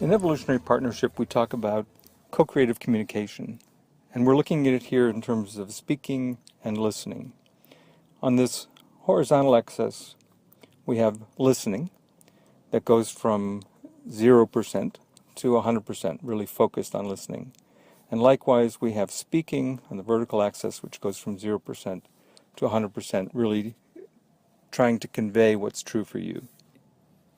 In evolutionary partnership, we talk about co-creative communication, and we're looking at it here in terms of speaking and listening. On this horizontal axis, we have listening that goes from 0% to 100%, really focused on listening. And likewise, we have speaking on the vertical axis, which goes from 0% to 100%, really trying to convey what's true for you.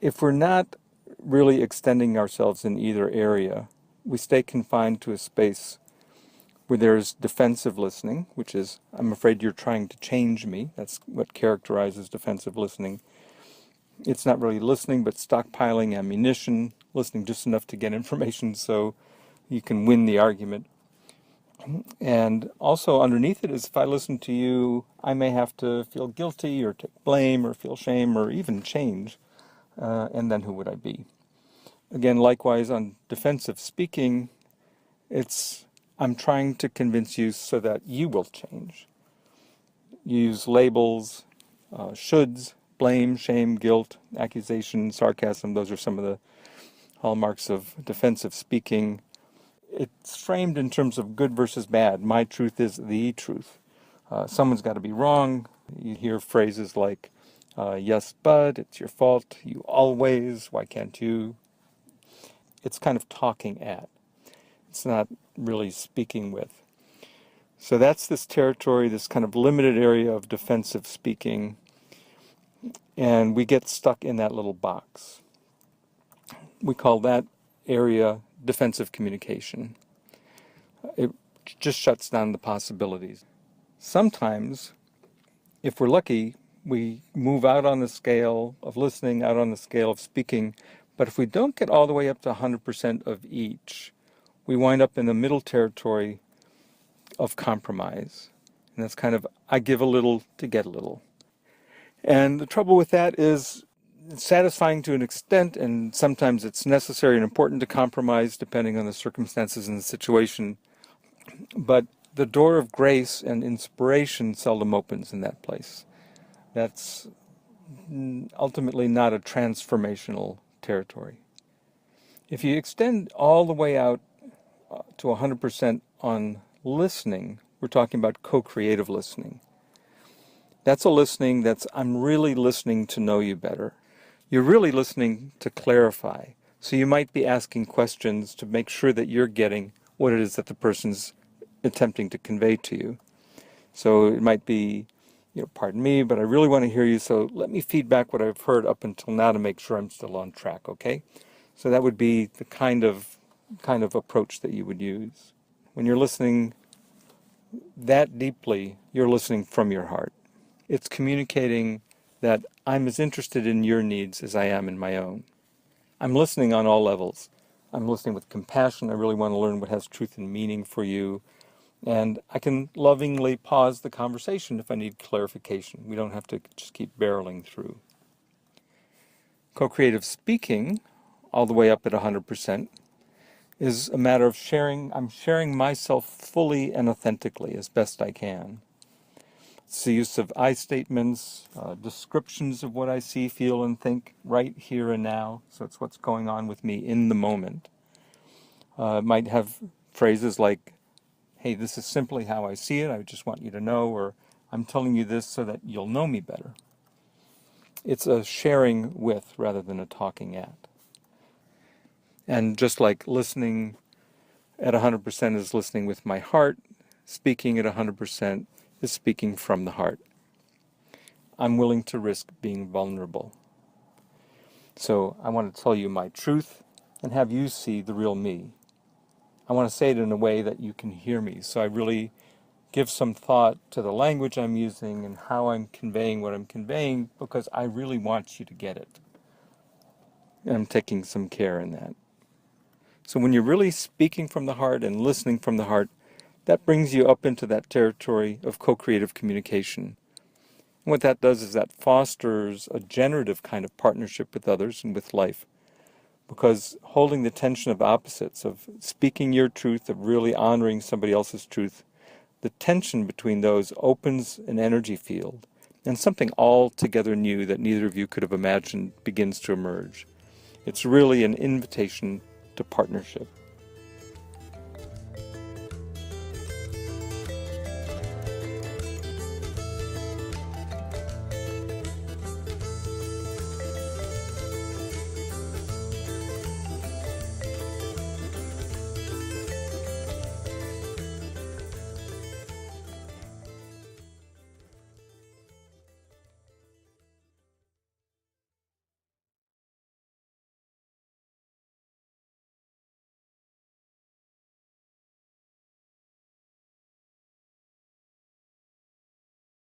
If we're not really extending ourselves in either area, we stay confined to a space where there's defensive listening, which is, I'm afraid you're trying to change me. That's what characterizes defensive listening. It's not really listening, but stockpiling ammunition, listening just enough to get information so you can win the argument. And also underneath it is, if I listen to you, I may have to feel guilty or take blame or feel shame or even change. And then who would I be? Again, likewise on defensive speaking, it's I'm trying to convince you so that you will change. Use labels, shoulds, blame, shame, guilt, accusation, sarcasm. Those are some of the hallmarks of defensive speaking. It's framed in terms of good versus bad. My truth is the truth. Someone's got to be wrong. You hear phrases like, yes, but, it's your fault, you always, why can't you? It's kind of talking at. It's not really speaking with. So that's this territory, this kind of limited area of defensive speaking, and we get stuck in that little box. We call that area defensive communication. It just shuts down the possibilities. Sometimes, if we're lucky, we move out on the scale of listening, out on the scale of speaking, but if we don't get all the way up to 100% of each, we wind up in the middle territory of compromise. And that's kind of, I give a little to get a little. And the trouble with that is it's satisfying to an extent, and sometimes it's necessary and important to compromise depending on the circumstances and the situation. But the door of grace and inspiration seldom opens in that place. That's ultimately not a transformational territory. If you extend all the way out to 100% on listening, we're talking about co-creative listening. That's a listening that's, I'm really listening to know you better. You're really listening to clarify. So you might be asking questions to make sure that you're getting what it is that the person's attempting to convey to you. So it might be, pardon me, but I really want to hear you, so let me feed back what I've heard up until now to make sure I'm still on track, okay? So that would be the kind of approach that you would use. When you're listening that deeply, you're listening from your heart. It's communicating that I'm as interested in your needs as I am in my own. I'm listening on all levels. I'm listening with compassion. I really want to learn what has truth and meaning for you. And I can lovingly pause the conversation if I need clarification. We don't have to just keep barreling through. Co-creative speaking, all the way up at 100%, is a matter of sharing. I'm sharing myself fully and authentically as best I can. It's the use of I statements, descriptions of what I see, feel, and think right here and now. So it's what's going on with me in the moment. It might have phrases like, hey, this is simply how I see it, I just want you to know, or I'm telling you this so that you'll know me better. It's a sharing with rather than a talking at. And just like listening at 100% is listening with my heart, speaking at 100% is speaking from the heart. I'm willing to risk being vulnerable. So I want to tell you my truth and have you see the real me. I want to say it in a way that you can hear me. So I really give some thought to the language I'm using and how I'm conveying what I'm conveying, because I really want you to get it. And I'm taking some care in that. So when you're really speaking from the heart and listening from the heart, that brings you up into that territory of co-creative communication. And what that does is that fosters a generative kind of partnership with others and with life. Because holding the tension of opposites, of speaking your truth, of really honoring somebody else's truth, the tension between those opens an energy field, and something altogether new that neither of you could have imagined begins to emerge. It's really an invitation to partnership.